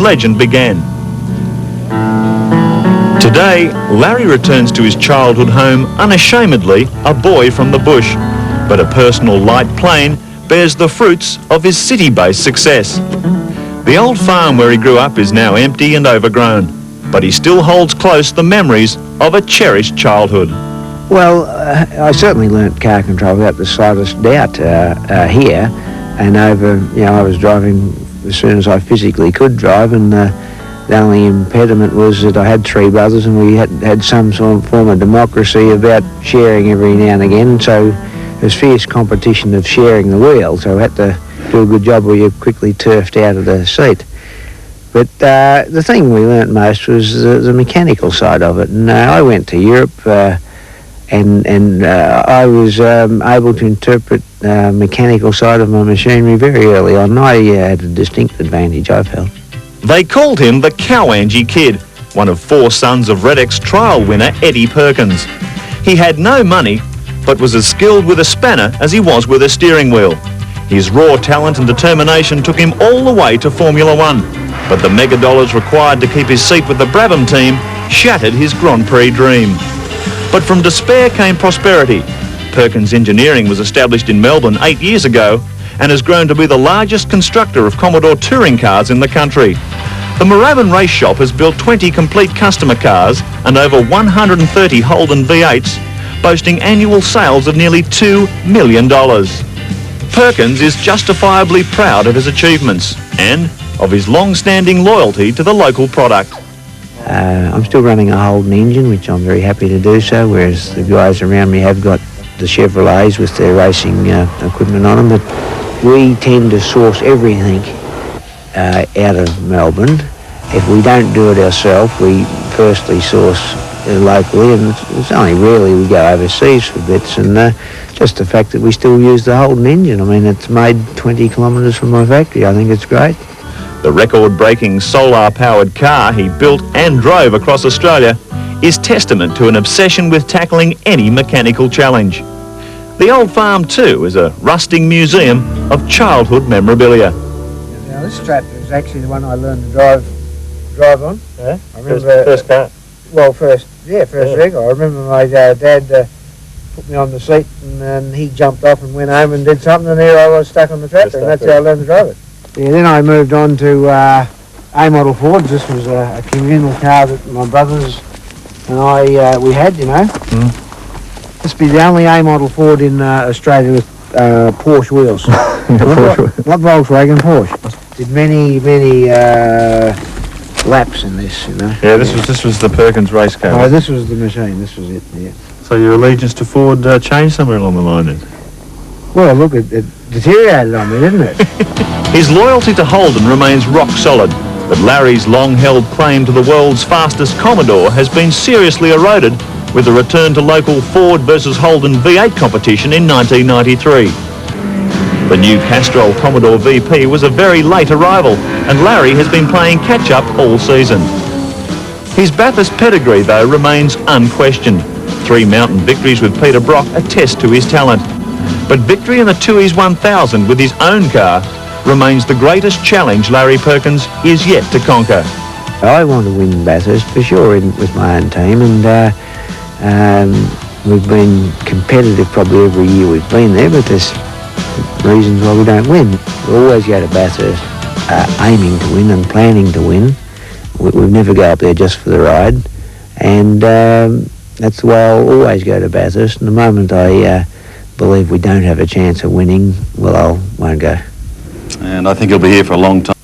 legend began. Today, Larry returns to his childhood home unashamedly a boy from the bush, but a personal light plane bears the fruits of his city-based success. The old farm where he grew up is now empty and overgrown, but he still holds close the memories of a cherished childhood. Well, I certainly learnt car control without the slightest doubt here, and I was driving as soon as I physically could drive, and the only impediment was that I had three brothers and we had some sort of form of democracy about sharing every now and again, so there was fierce competition of sharing the wheel, so I had to do a good job or you quickly turfed out of the seat. But the thing we learnt most was the mechanical side of it, and I went to Europe and I was able to interpret the mechanical side of my machinery very early on. I had a distinct advantage, I felt. They called him the Cowangie Kid, one of four sons of Redx trial winner Larry Perkins. He had no money, but was as skilled with a spanner as he was with a steering wheel. His raw talent and determination took him all the way to Formula One, but the mega dollars required to keep his seat with the Brabham team shattered his Grand Prix dream. But from despair came prosperity. Perkins Engineering was established in Melbourne 8 years ago and has grown to be the largest constructor of Commodore touring cars in the country. The Moorabbin Race Shop has built 20 complete customer cars and over 130 Holden V8s, boasting annual sales of nearly $2 million. Perkins is justifiably proud of his achievements and of his long-standing loyalty to the local product. I'm still running a Holden engine, which I'm very happy to do so, whereas the guys around me have got the Chevrolets with their racing equipment on them. But we tend to source everything out of Melbourne. If we don't do it ourselves, we firstly source locally, and it's only rarely we go overseas for bits, and just the fact that we still use the Holden engine. I mean, it's made 20 kilometres from my factory. I think it's great. The record-breaking solar-powered car he built and drove across Australia is testament to an obsession with tackling any mechanical challenge. The old farm, too, is a rusting museum of childhood memorabilia. Now, this tractor is actually the one I learned to drive on. Yeah? I remember, first car? Well, first rig. I remember my dad put me on the seat, and then he jumped off and went home and did something, and there I was stuck on the tractor, and that's how I learned to drive it. Yeah, then I moved on to A-model Fords. This was a communal car that my brothers and I we had, you know. This would be the only A-model Ford in Australia with Porsche wheels. not Volkswagen, Porsche. Did many laps in this, you know. Yeah, this was the Perkins race car. Oh, this was the machine. This was it. Yeah. So your allegiance to Ford changed somewhere along the line then? Well, look, it deteriorated on me, didn't it? His loyalty to Holden remains rock solid, but Larry's long-held claim to the world's fastest Commodore has been seriously eroded with the return to local Ford versus Holden V8 competition in 1993. The new Castrol Commodore VP was a very late arrival, and Larry has been playing catch-up all season. His Bathurst pedigree, though, remains unquestioned. 3 mountain victories with Peter Brock attest to his talent. But victory in the Tooheys 1000 with his own car remains the greatest challenge Larry Perkins is yet to conquer. I want to win Bathurst for sure with my own team, and we've been competitive probably every year we've been there, but there's reasons why we don't win. We always go to Bathurst aiming to win and planning to win. We never go up there just for the ride, and that's the way I'll always go to Bathurst. And the moment I believe we don't have a chance of winning, well, I won't go. And I think he'll be here for a long time.